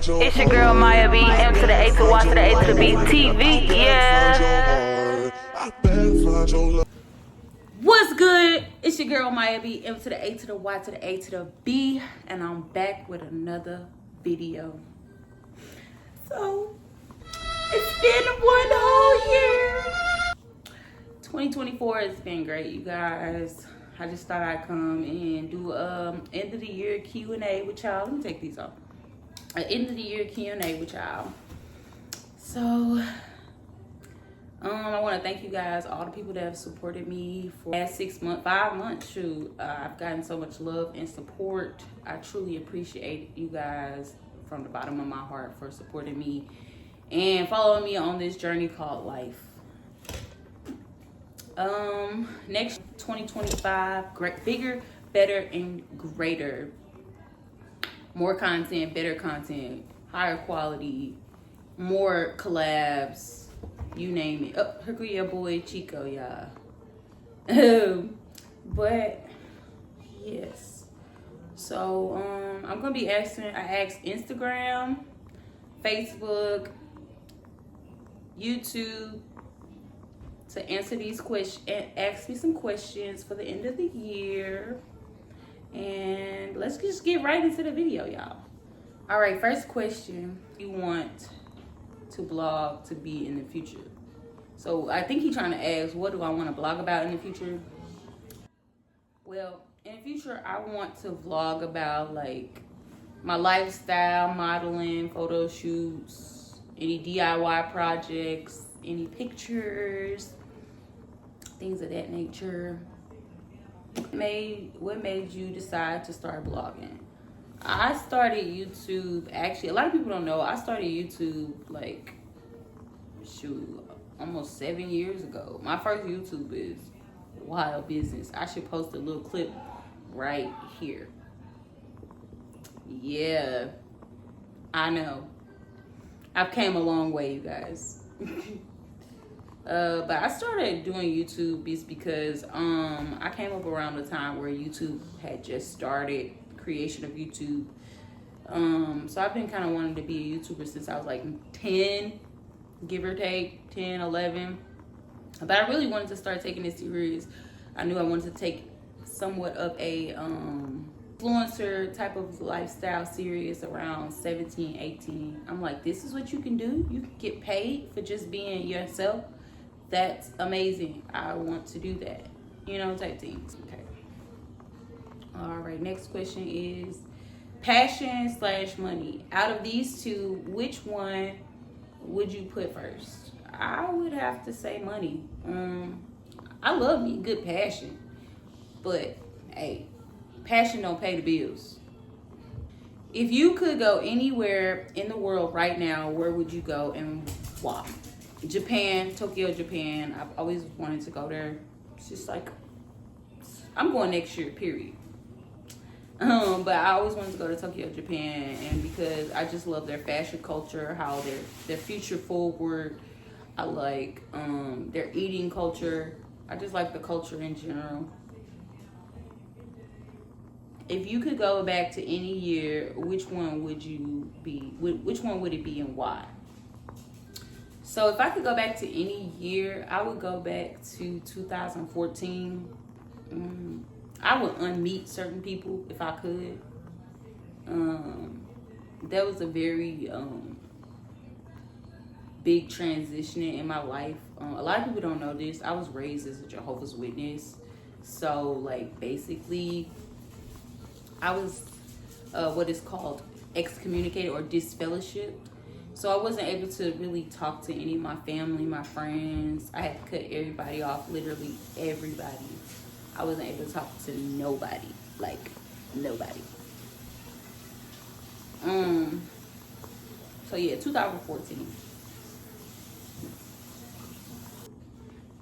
It's your girl Maya B, M to the A to the Y to the A to the B TV, yeah. What's good? It's your girl Maya B, M to the A to the Y to the A to the B, and I'm back with another video. So, it's been one whole year. 2024 has been great, you guys. I just thought I'd come and do end of the year Q&A with y'all. Let me take these off. End of the year Q&A with y'all. So, I want to thank you guys, all the people that have supported me for the last 6 months, 5 months. Shoot, I've gotten so much love and support. I truly appreciate you guys from the bottom of my heart for supporting me and following me on this journey called life. Next 2025, bigger, better, and greater. More content, better content, higher quality, more collabs, you name it. Oh, here go your boy Chico, y'all. But yes. So I'm gonna be asking. I asked Instagram, Facebook, YouTube to answer these questions and ask me some questions for the end of the year. And let's just get right into the video, y'all. All right, first question. You want to blog to be in the future? So I think he's trying to ask, what do I want to blog about in the future? Well, in the future, I want to vlog about like my lifestyle, modeling, photo shoots, any DIY projects, any pictures, things of that nature. What made you decide to start blogging? I started YouTube, actually, a lot of people don't know, I started YouTube like, almost 7 years ago. My first YouTube is wild business. I should post a little clip right here. Yeah, I know. I've came a long way, you guys. But I started doing YouTube is because I came up around the time where YouTube had just started creation of YouTube. So I've been kind of wanting to be a YouTuber since I was like 10, give or take, 10, 11. But I really wanted to start taking it serious. I knew I wanted to take somewhat of a influencer type of lifestyle serious around 17, 18. I'm like, this is what you can do. You can get paid for just being yourself. That's amazing. I want to do that, you know, type things. Okay. All right, next question is passion / money. Out of these two, which one would you put first? I would have to say money. I love me good passion, but hey, passion don't pay the bills. If you could go anywhere in the world right now, where would you go and why? Japan, Tokyo, Japan. I've always wanted to go there. It's just like, I'm going next year, period. But I always wanted to go to Tokyo, Japan, and because I just love their fashion culture, how they're future forward. I like their eating culture. I just like the culture in general. If you could go back to any year, which one would you be? Which one would it be and why? So if I could go back to any year, I would go back to 2014. I would unmeet certain people if I could. That was a very big transition in my life. A lot of people don't know this. I was raised as a Jehovah's Witness. So like basically, I was what is called excommunicated or disfellowshipped. So I wasn't able to really talk to any of my family, my friends. I had to cut everybody off, literally everybody. I wasn't able to talk to nobody, like nobody. So yeah, 2014.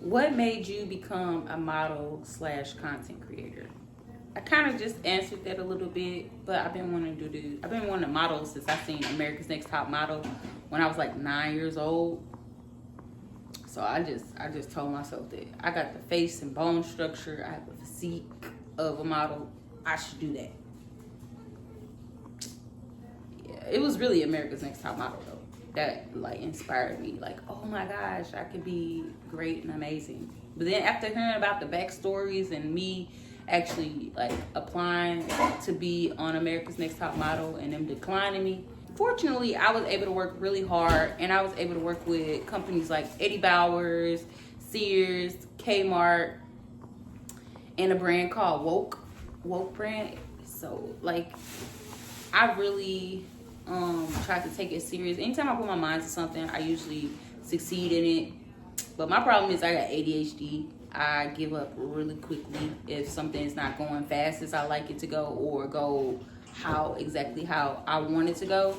What made you become a model / content creator? I kind of just answered that a little bit, but I've been wanting to model since I seen America's Next Top Model when I was like 9 years old. So I just told myself that I got the face and bone structure, I have the physique of a model, I should do that. Yeah. it was really America's Next Top Model though that like inspired me. Like, oh my gosh, I could be great and amazing. But then after hearing about the backstories and me actually like applying to be on America's Next Top Model and them declining me, fortunately I was able to work really hard, and I was able to work with companies like Eddie Bauer's, Sears, Kmart, and a brand called Woke brand. So like I really tried to take it serious. Anytime I put my mind to something, I usually succeed in it. But my problem is I got ADHD. I give up really quickly if something is not going fast as I like it to go, or go exactly how I want it to go.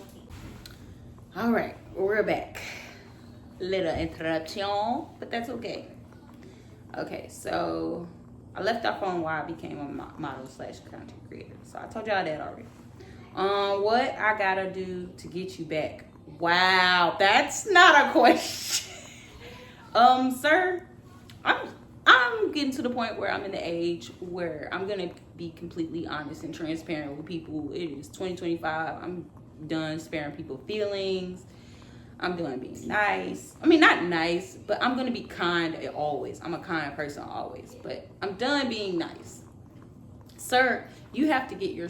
All right, we're back. Little interruption, but that's okay. Okay, so I left off on why I became a model/content creator. So I told y'all that already. What I gotta do to get you back? Wow, that's not a question. Sir, I'm getting to the point where I'm in the age where I'm gonna be completely honest and transparent with people. It is 2025. I'm done sparing people feelings. I'm done being nice. I mean, not nice, but I'm gonna be kind always. I'm a kind person always, but I'm done being nice. Sir, you have to get your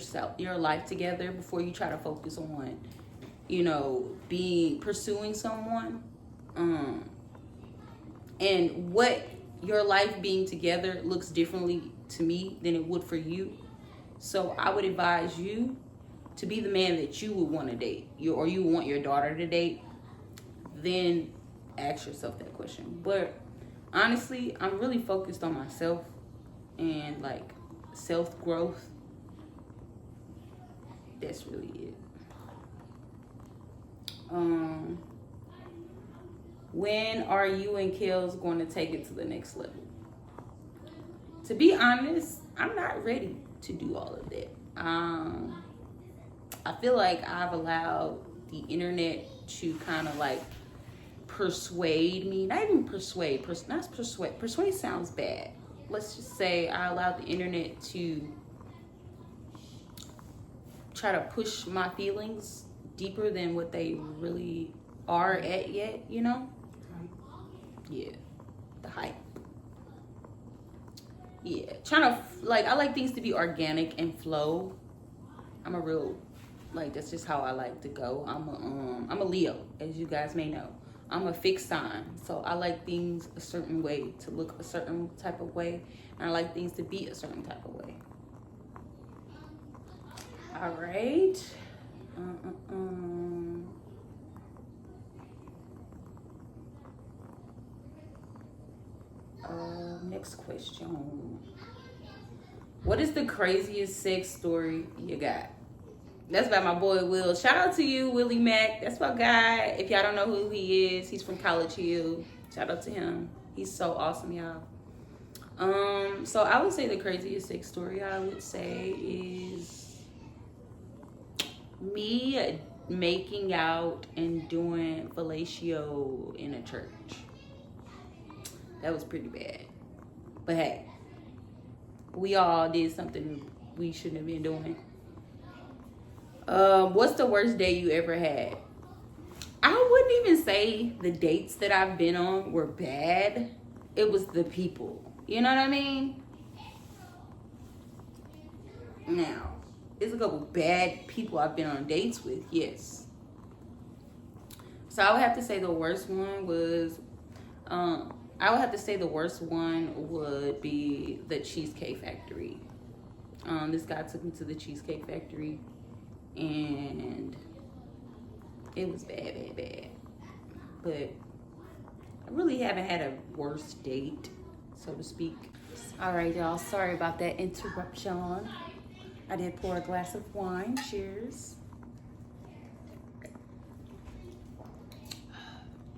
life together before you try to focus on, pursuing someone. And what your life being together looks differently to me than it would for you. So I would advise you to be the man that you would want to date, or you want your daughter to date. Then ask yourself that question. But honestly, I'm really focused on myself and like self-growth. That's really it. When are you and Kels going to take it to the next level? To be honest, I'm not ready to do all of that. I feel like I've allowed the internet to kind of like persuade me. Not even persuade. Persuade sounds bad. Let's just say I allowed the internet to try to push my feelings deeper than what they really are at yet, Yeah, the hype. Yeah, trying to I like things to be organic and flow. I'm a real that's just how I like to go. I'm a Leo, as you guys may know. I'm a fixed sign, so I like things a certain way, to look a certain type of way, and I like things to be a certain type of way. All right. Next question. What is the craziest sex story you got? That's by my boy Will. Shout out to you, Willie Mack. That's my guy. If y'all don't know who he is, he's from College Hill. Shout out to him. He's so awesome, y'all. So I would say the craziest sex story I would say is me making out and doing fellatio in a church. That was pretty bad. But hey, we all did something we shouldn't have been doing. What's the worst date you ever had? I wouldn't even say the dates that I've been on were bad. It was the people. You know what I mean? Now, there's a couple bad people I've been on dates with, yes. So I would have to say the worst one was, would be the Cheesecake Factory. This guy took me to the Cheesecake Factory, and it was bad. But I really haven't had a worse date, so to speak. All right, y'all. Sorry about that interruption. I did pour a glass of wine. Cheers.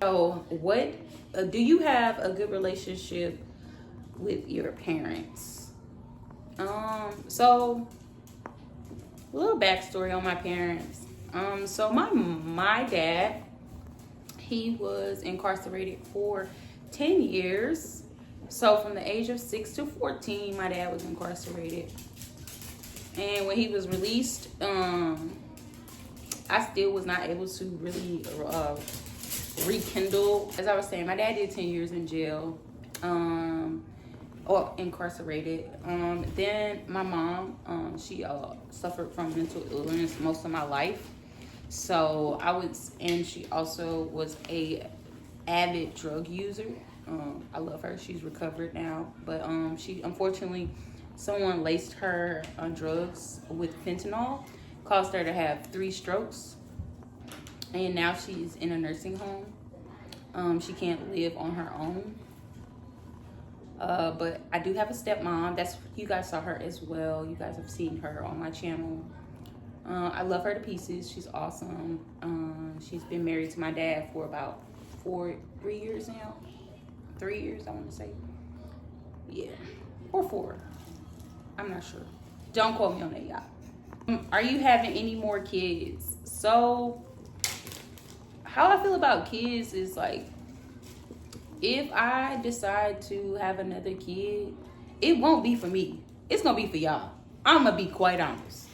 So, do you have a good relationship with your parents? So a little backstory on my parents. So my dad, he was incarcerated for 10 years. So from the age of 6 to 14, my dad was incarcerated. And when he was released, I still was not able to really rekindle. As I was saying, my dad did 10 years in jail, or incarcerated. Then my mom, she suffered from mental illness most of my life. So and she also was a avid drug user. I love her. She's recovered now, but she unfortunately, someone laced her on drugs with fentanyl, caused her to have 3 strokes, and now she's in a nursing home. She can't live on her own. But I do have a stepmom. You guys saw her as well. You guys have seen her on my channel. I love her to pieces. She's awesome. She's been married to my dad for about 3 years now. 3 years, I want to say. Yeah, or 4. I'm not sure. Don't quote me on that, y'all. Are you having any more kids? So, how I feel about kids is like, if I decide to have another kid, it won't be for me. It's gonna be for y'all. I'm gonna be quite honest.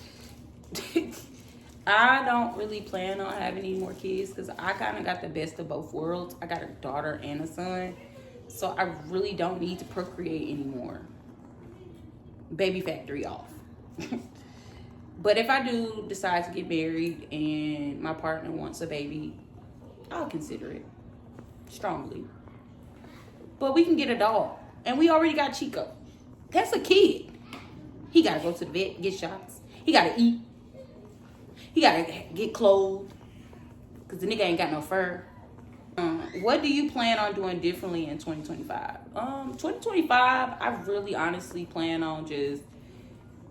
I don't really plan on having any more kids because I kind of got the best of both worlds. I got a daughter and a son, so I really don't need to procreate anymore. Baby factory off. But if I do decide to get married and my partner wants a baby, I'll consider it strongly. But we can get a dog, and we already got Chico. That's a kid. He gotta go to the vet, get shots. He gotta eat. He gotta get clothed, because the nigga ain't got no fur. What do you plan on doing differently in 2025? 2025, I really honestly plan on just,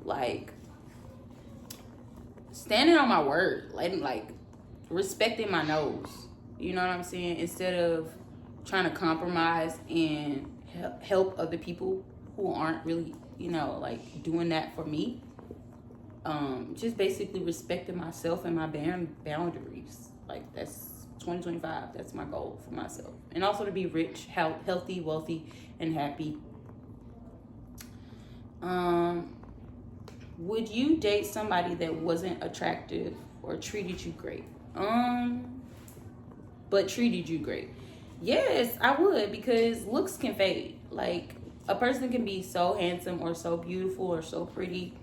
like, standing on my word. Like, respecting my nose. You know what I'm saying? Instead of trying to compromise and help other people who aren't really, like, doing that for me. Just basically respecting myself and my boundaries. Like, that's 2025. That's my goal for myself. And also to be rich, healthy, wealthy, and happy. Would you date somebody that wasn't attractive or treated you great? But treated you great. Yes, I would, because looks can fade. Like, a person can be so handsome or so beautiful or so pretty,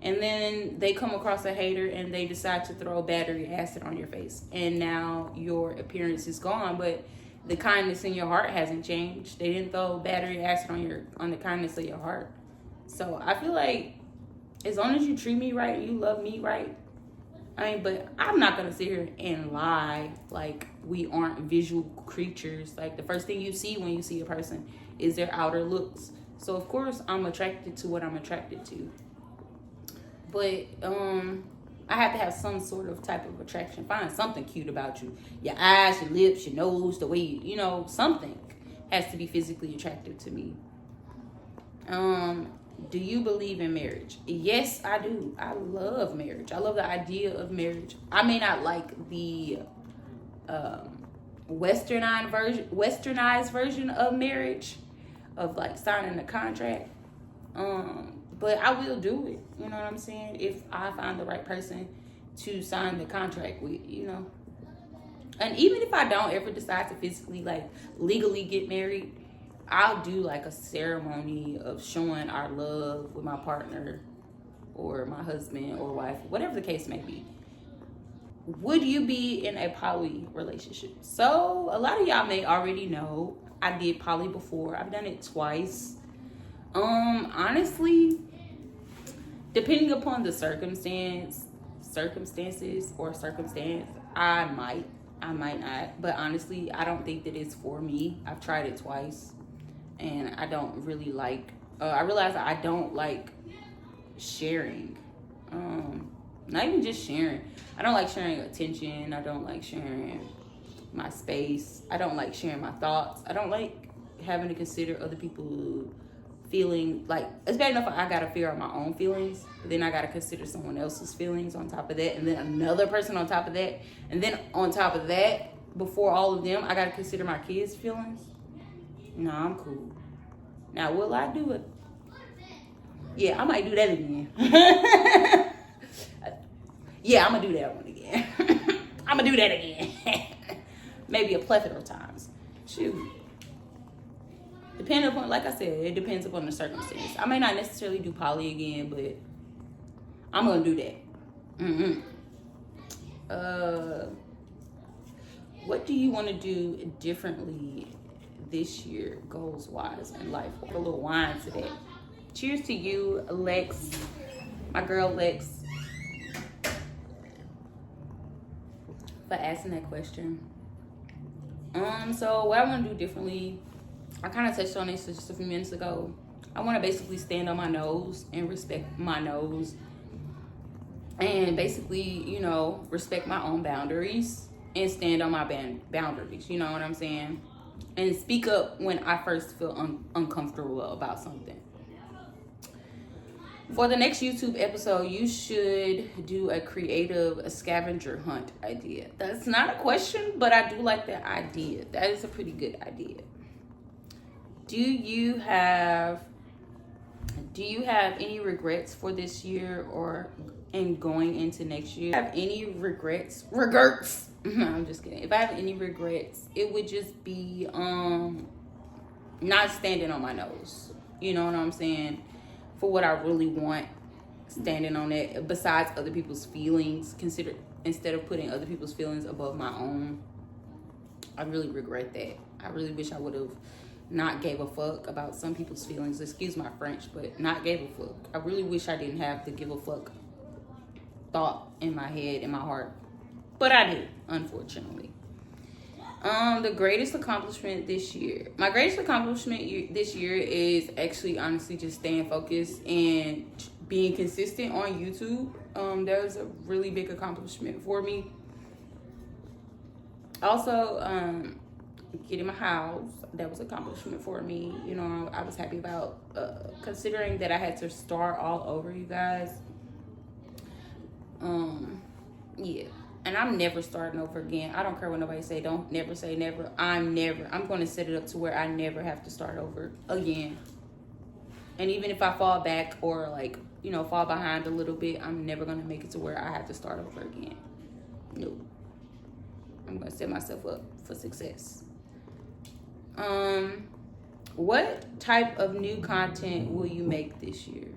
and then they come across a hater and they decide to throw battery acid on your face, and now your appearance is gone, but the kindness in your heart hasn't changed. They didn't throw battery acid on the kindness of your heart. So I feel like as long as you treat me right, you love me right. But I'm not gonna sit here and lie like we aren't visual creatures. Like, the first thing you see when you see a person is their outer looks. So of course I'm attracted to what I'm attracted to. But I have to have some sort of type of attraction. Find something cute about you. Your eyes, your lips, your nose, the way you something has to be physically attractive to me. Do you believe in marriage? Yes, I do. I love marriage. I love the idea of marriage. I may not like the westernized version of marriage, of like signing a contract. But I will do it. You know what I'm saying? If I find the right person to sign the contract with, And even if I don't ever decide to physically, like, legally get married, I'll do like a ceremony of showing our love with my partner or my husband or wife, whatever the case may be. Would you be in a poly relationship? So a lot of y'all may already know I did poly before. I've done it twice. Honestly, depending upon the circumstances, I might not. But honestly, I don't think that it's for me. I've tried it twice. And I don't really like, I realize I don't like sharing. Not even just sharing. I don't like sharing attention. I don't like sharing my space. I don't like sharing my thoughts. I don't like having to consider other people's feeling. Like, it's bad enough I gotta figure out my own feelings, but then I gotta consider someone else's feelings on top of that, and then another person on top of that, and then on top of that, before all of them, I gotta consider my kids' feelings. No, I'm cool. Now, will I do it? Yeah, I might do that again. Yeah, I'm gonna do that one again. I'm gonna do that again. Maybe a plethora of times. Shoot. Depending upon, like I said, it depends upon the circumstance. I may not necessarily do poly again, but I'm gonna do that. What do you want to do differently this year, goals wise and life? A little wine today. Cheers to you, Lex, my girl Lex, for asking that question. So what I want to do differently, I kind of touched on this just a few minutes ago. I want to basically stand on my nose and respect my nose, and basically, you know, respect my own boundaries and stand on my boundaries. You know what I'm saying? And speak up when I first feel uncomfortable about something. For the next YouTube episode, you should do a creative scavenger hunt idea. That's not a question, but I do like that idea. That is a pretty good idea. Do you have any regrets for this year or in going into next year? Have any regrets? I'm just kidding. If I have any regrets, it would just be not standing on my nose. You know what I'm saying? For what I really want, standing on it. Besides other people's feelings, instead of putting other people's feelings above my own. I really regret that. I really wish I would have not gave a fuck about some people's feelings. Excuse my French, but not gave a fuck. I really wish I didn't have the give a fuck thought in my head, in my heart. But I do, unfortunately. The greatest accomplishment this year. My greatest accomplishment this year is actually honestly just staying focused and being consistent on YouTube. That was a really big accomplishment for me. Also, getting my house, that was an accomplishment for me. You know, I was happy about considering that I had to start all over, you guys. Yeah. And I'm never starting over again. I don't care what nobody say. Don't never say never. I'm going to set it up to where I never have to start over again. And even if I fall back or like, you know, fall behind a little bit, I'm never going to make it to where I have to start over again. No. I'm going to set myself up for success. What type of new content will you make this year?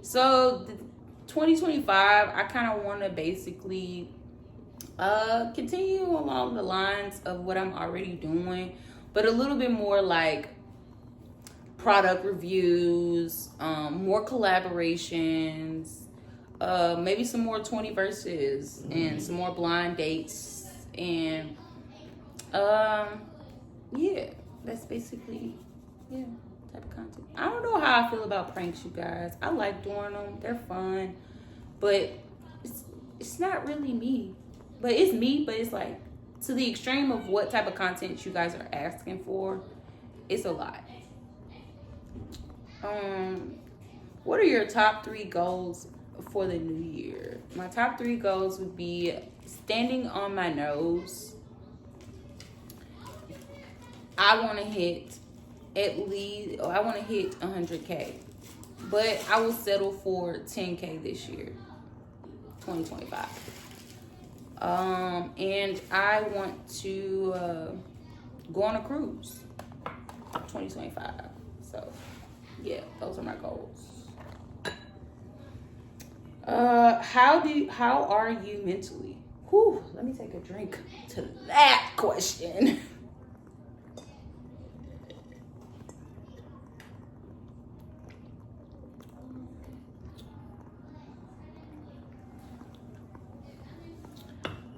So 2025, I kind of want to basically continue along the lines of what I'm already doing, but a little bit more like product reviews, more collaborations, maybe some more 20 verses and some more blind dates, and yeah, that's basically type of content. I don't know how I feel about pranks, you guys. I like doing them. They're fun. But it's not really me. But it's me, but it's like to the extreme of what type of content you guys are asking for. It's a lot. What are your top 3 goals for the new year? My top 3 goals would be standing on my nose. I want to hit 100K, but I will settle for 10K this year, 2025. And I want to go on a cruise, 2025. So yeah, those are my goals. How are you mentally? Whew, let me take a drink to that question.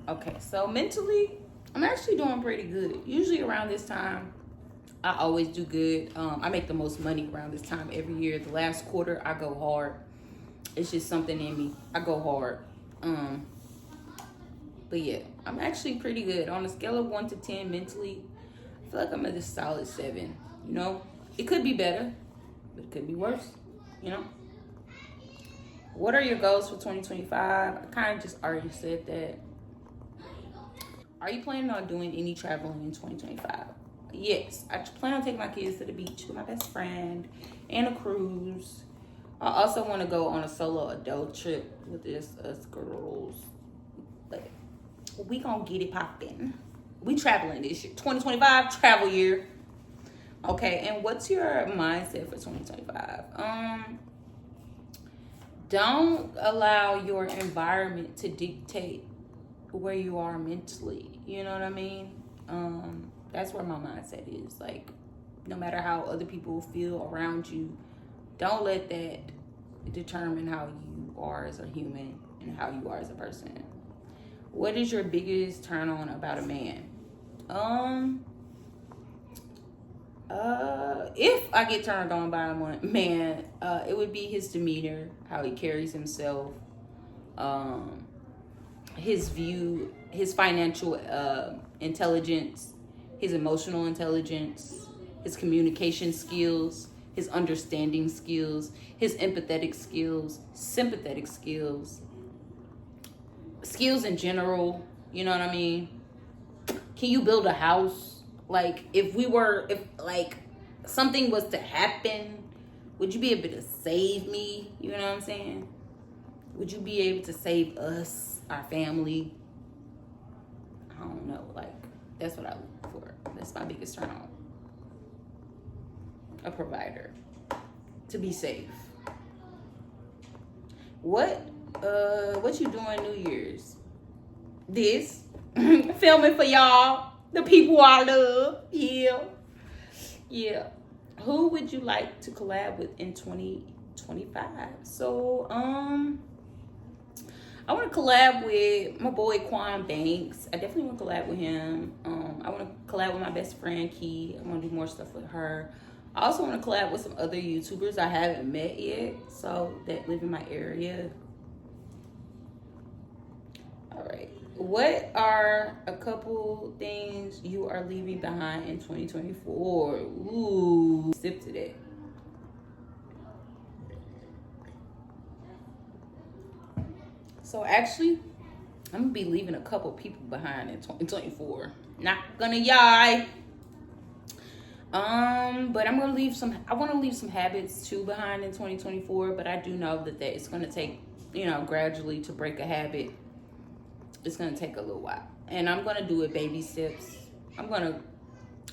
Okay, so mentally, I'm actually doing pretty good. Usually around this time, I always do good. I make the most money around this time every year. The last quarter, I go hard. It's just something in me. I go hard. But yeah, I'm actually pretty good. On a scale of 1 to 10 mentally, I feel like I'm at a solid 7. You know, it could be better, but it could be worse, you know? What are your goals for 2025? I kind of just already said that. Are you planning on doing any traveling in 2025? Yes, I plan on taking my kids to the beach with my best friend and a cruise. I also want to go on a solo adult trip with just us girls. But we gonna get it popping. We traveling this year. 2025, travel year. Okay, and what's your mindset for 2025? Don't allow your environment to dictate where you are mentally. You know what I mean? That's where my mindset is. Like, no matter how other people feel around you, don't let that determine how you are as a human and how you are as a person. What is your biggest turn on about a man? If I get turned on by a man, it would be his demeanor, how he carries himself, his view, his financial intelligence, his emotional intelligence, his communication skills, his understanding skills, his empathetic skills, sympathetic skills, skills in general. You know what I mean? Can you build a house? Like, if like something was to happen, would you be able to save me? You know what I'm saying? Would you be able to save us, our family? I don't know. Like, that's what I look for. That's my biggest turn on. A provider. To be safe. What you doing New Year's? This. Filming for y'all. The people I love. Yeah. Who would you like to collab with in 2025? So, I want to collab with my boy Quan Banks. I definitely want to collab with him. I want to collab with my best friend Key. I want to do more stuff with her. I also want to collab with some other YouTubers I haven't met yet, so that live in my area. All right. What are a couple things you are leaving behind in 2024? Ooh, sip to that. So actually, I'm gonna be leaving a couple people behind in 2024. Not gonna lie. But I'm gonna leave some. I want to leave some habits too behind in 2024. But I do know that it's gonna take, gradually to break a habit. It's gonna take a little while, and I'm gonna do it baby steps. I'm gonna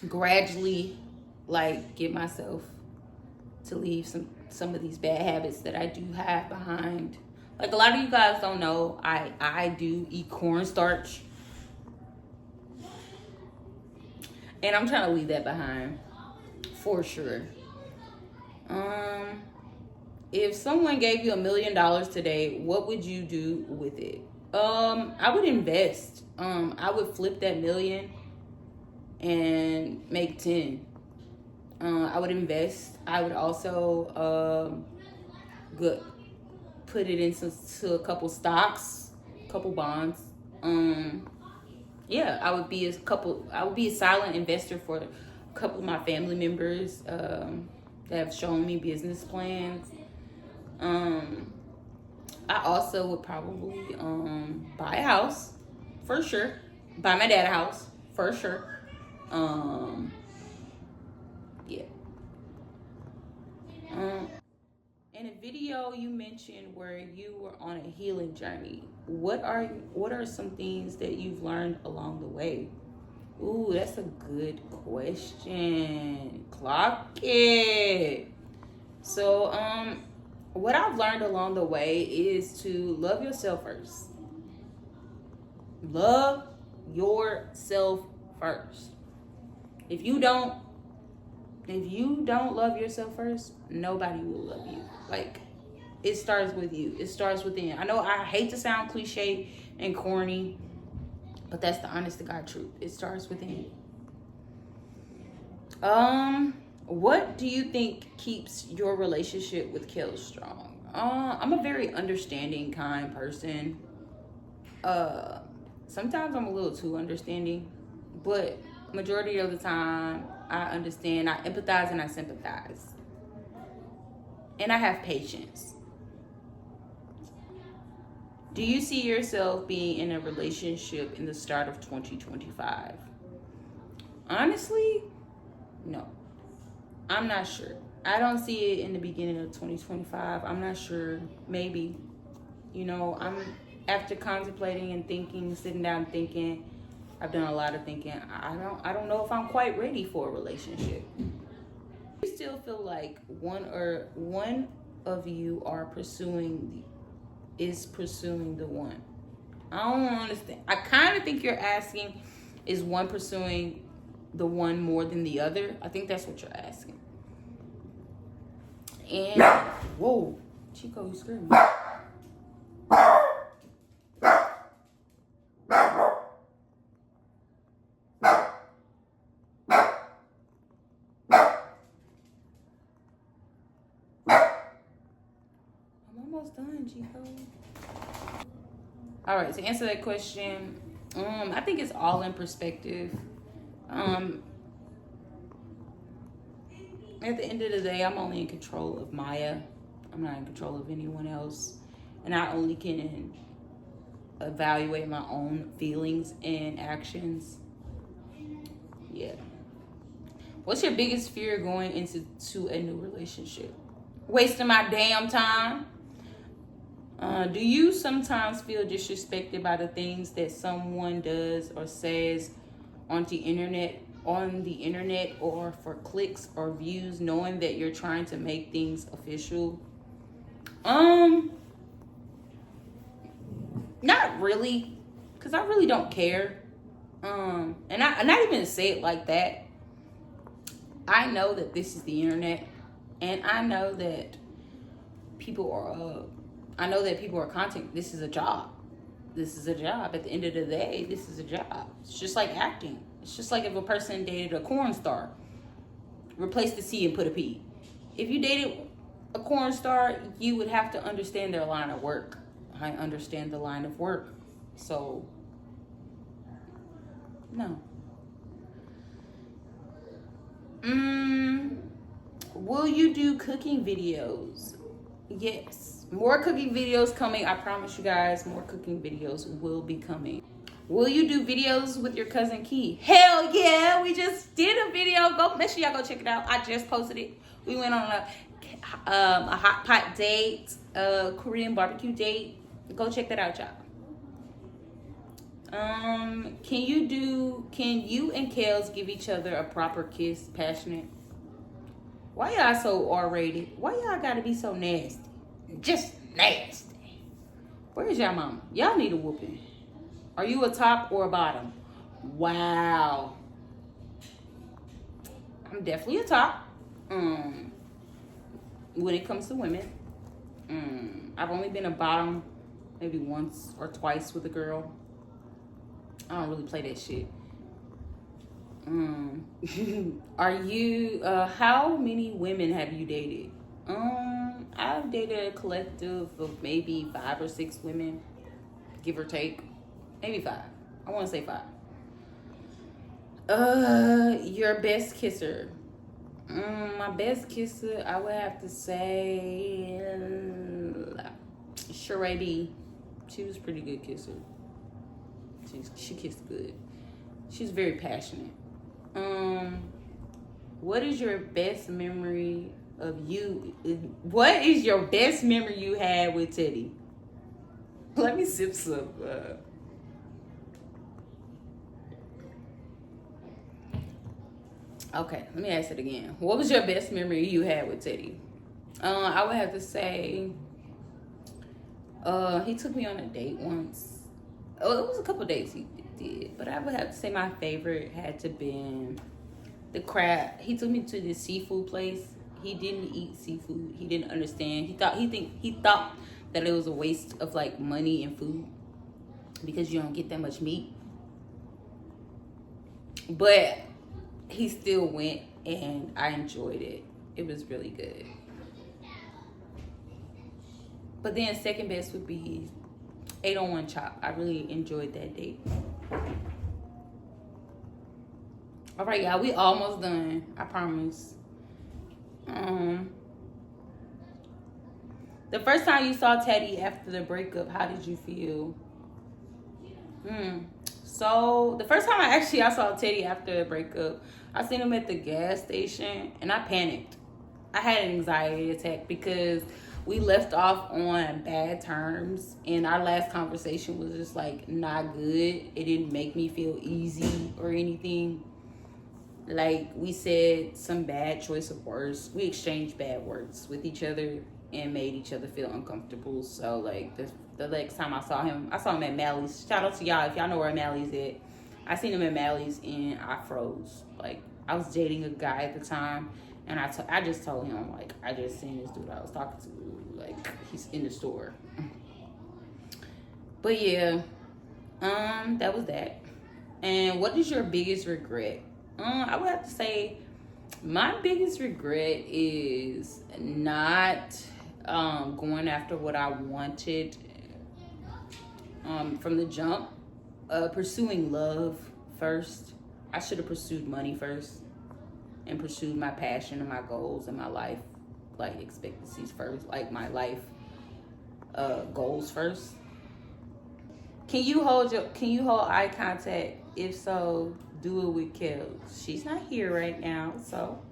gradually, get myself to leave some of these bad habits that I do have behind. Like, a lot of you guys don't know, I do eat cornstarch, and I'm trying to leave that behind for sure. If someone gave you $1 million today, what would you do with it? I would invest. I would flip that million and make 10. I would invest. I would also put it into a couple stocks, a couple bonds. Yeah, I would be a silent investor for a couple of my family members that have shown me business plans. I also would probably buy a house for sure. Buy my dad a house for sure. Yeah. In a video you mentioned where you were on a healing journey. What are some things that you've learned along the way? Ooh, that's a good question. Clock it. So, what I've learned along the way is to love yourself first. Love yourself first. If you don't love yourself first, nobody will love you. Like, it starts with you. It starts within. I know I hate to sound cliche and corny, but that's the honest to God truth. It starts within. What do you think keeps your relationship with Kel strong? I'm a very understanding, kind person. Sometimes I'm a little too understanding, but majority of the time I understand, I empathize, and I sympathize. And I have patience. Do you see yourself being in a relationship in the start of 2025? Honestly, no. I'm not sure. I don't see it in the beginning of 2025. I'm not sure. Maybe. after contemplating and thinking, sitting down thinking, I've done a lot of thinking. I don't know if I'm quite ready for a relationship. I still feel like one of you is pursuing the one. I don't understand. I kind of think you're asking, is one pursuing the one more than the other? I think that's what you're asking. And whoa, Chico, you scared me. Almost done, Chico. All right, to answer that question, I think it's all in perspective. At the end of the day, I'm only in control of Maya. I'm not in control of anyone else. And I only can evaluate my own feelings and actions. Yeah. What's your biggest fear going into a new relationship? Wasting my damn time. Do you sometimes feel disrespected by the things that someone does or says on the internet or for clicks or views, knowing that you're trying to make things official? Not really, because I really don't care. And I not even say it like that. I know that this is the internet, and I know that people are content. This is a job. This is a job. At the end of the day, this is a job. It's just like acting. It's just like if a person dated a corn star, replace the C and put a P. If you dated a corn star, you would have to understand their line of work. I understand the line of work. So, no. Will you do cooking videos? Yes. More cooking videos coming. I promise you guys, more cooking videos will be coming. Will you do videos with your cousin Key? Hell yeah. We just did a video. Go, make sure y'all go check it out. I just posted it. We went on a hot pot date, a Korean barbecue date. Go check that out, y'all. Can you and Kels give each other a proper kiss? Passionate. Why y'all so R-rated? Why y'all gotta be so nasty? Just nasty. Where's y'all mama? Y'all need a whooping. Are you a top or a bottom? Wow. I'm definitely a top. When it comes to women. I've only been a bottom maybe once or twice with a girl. I don't really play that shit. Are you, how many women have you dated? I've dated a collective of maybe 5 or 6 women, give or take. Maybe 5. I want to say 5. Your best kisser. My best kisser, I would have to say, Sheree B. She was a pretty good kisser. She kissed good. She's very passionate. What is your best memory of you? What is your best memory you had with Teddy? Let me sip some. Okay, let me ask it again. What was your best memory you had with Teddy? I would have to say, he took me on a date once. Oh, it was a couple dates he did, but I would have to say my favorite had to been the crab. He took me to this seafood place. He didn't eat seafood. He didn't understand. He thought that it was a waste of like money and food because you don't get that much meat. But he still went, and I enjoyed it. It was really good. But then second best would be 801 Chop. I really enjoyed that date. All right, y'all, we almost done. I promise. The first time you saw Teddy after the breakup, how did you feel? So the first time I saw Teddy after the breakup, I seen him at the gas station, and I panicked. I had an anxiety attack because we left off on bad terms, and our last conversation was just like not good. It didn't make me feel easy or anything. Like, we said some bad choice of words. We exchanged bad words with each other and made each other feel uncomfortable. So like the next time I saw him at Mally's. Shout out to y'all if y'all know where Mally's at. I seen him at Mally's and I froze. Like, I was dating a guy at the time, and I just told him, like, I just seen this dude I was talking to, like, he's in the store. But yeah, that was that. And what is your biggest regret? I would have to say my biggest regret is not going after what I wanted from the jump. Pursuing love first. I should have pursued money first and pursued my passion and my goals and my life, like, expectancies first, like my life goals first. Can you hold eye contact? If so, do it with Kels. She's not here right now, so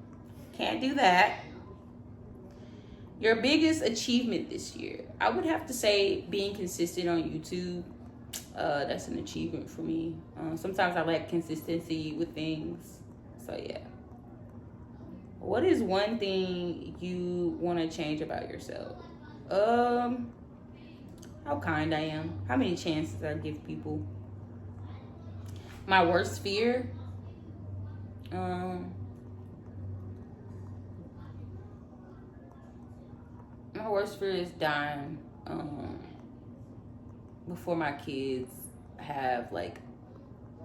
can't do that. Your biggest achievement this year? I would have to say being consistent on YouTube. That's an achievement for me. Sometimes I lack consistency with things, so yeah. What is one thing you want to change about yourself? How kind I am, how many chances I give people. My worst fear, my worst fear is dying before my kids have like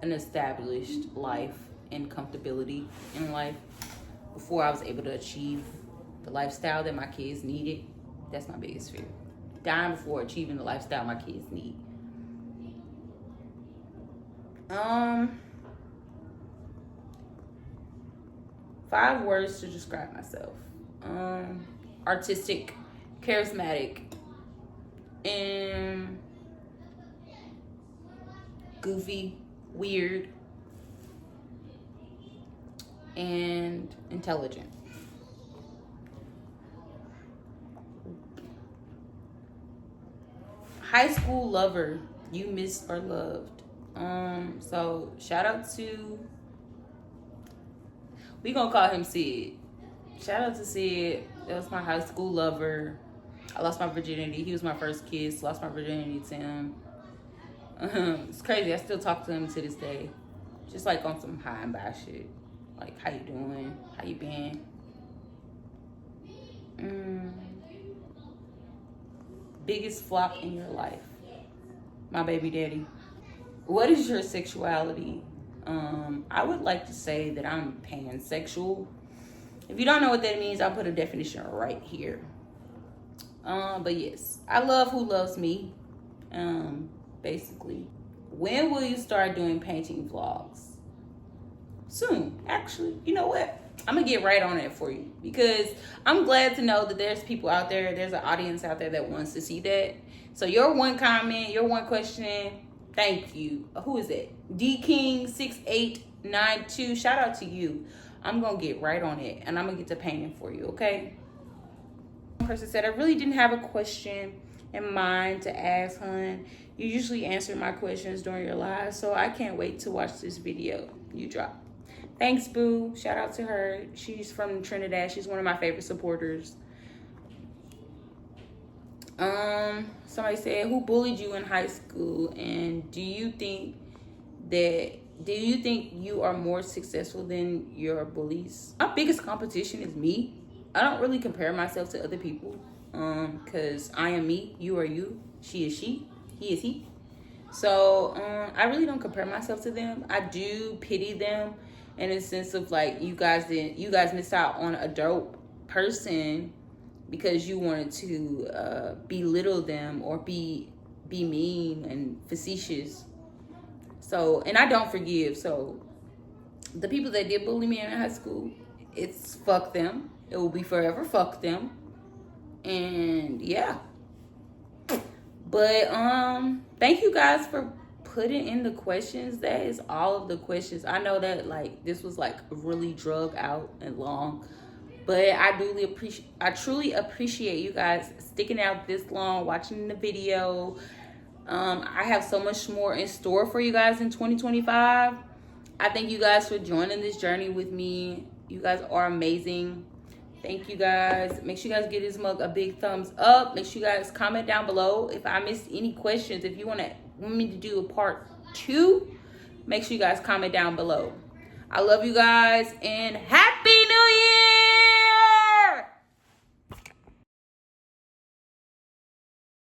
an established life and comfortability in life, before I was able to achieve the lifestyle that my kids needed. That's my biggest fear. Dying before achieving the lifestyle my kids need. 5 words to describe myself. Artistic, charismatic, and goofy, weird, and intelligent. High school lover you missed or loved. So shout out to, we gonna call him Sid. Shout out to Sid. That was my high school lover. I lost my virginity. He was my first kiss. Lost my virginity to him. It's crazy. I still talk to him to this day. Just like on some high and by shit. Like, how you doing? How you been? Biggest flop in your life? My baby daddy. What is your sexuality? I would like to say that I'm pansexual. If you don't know what that means, I'll put a definition right here. But yes, I love who loves me. Basically. When will you start doing painting vlogs? Soon, actually. You know what? I'm gonna get right on it for you, because I'm glad to know that there's people out there, there's an audience out there that wants to see that. So your one comment, your one question, thank you. Who is it? DKing6892. Shout out to you. I'm gonna get right on it, and I'm gonna get to painting for you, okay? One person said, I really didn't have a question in mind to ask, hun. You usually answer my questions during your live, so I can't wait to watch this video you drop. Thanks, boo. Shout out to her. She's from Trinidad. She's one of my favorite supporters. Somebody said, who bullied you in high school, and do you think you are more successful than your bullies? My biggest competition is me. I don't really compare myself to other people, because I am me, you are you, she is she, he is he. So I really don't compare myself to them. I do pity them in a sense of like, you guys missed out on a dope person because you wanted to belittle them or be mean and facetious. So, and I don't forgive. So the people that did bully me in high school, it's fuck them. It will be forever fuck them. And yeah. But thank you guys for putting in the questions. That is all of the questions. I know that like this was like really drug out and long, But I truly appreciate you guys sticking out this long, watching the video. I have so much more in store for you guys in 2025. I thank you guys for joining this journey with me. You guys are amazing. Thank you guys. Make sure you guys give this mug a big thumbs up. Make sure you guys comment down below if I missed any questions. If you want me to do a part 2, make sure you guys comment down below. I love you guys and happy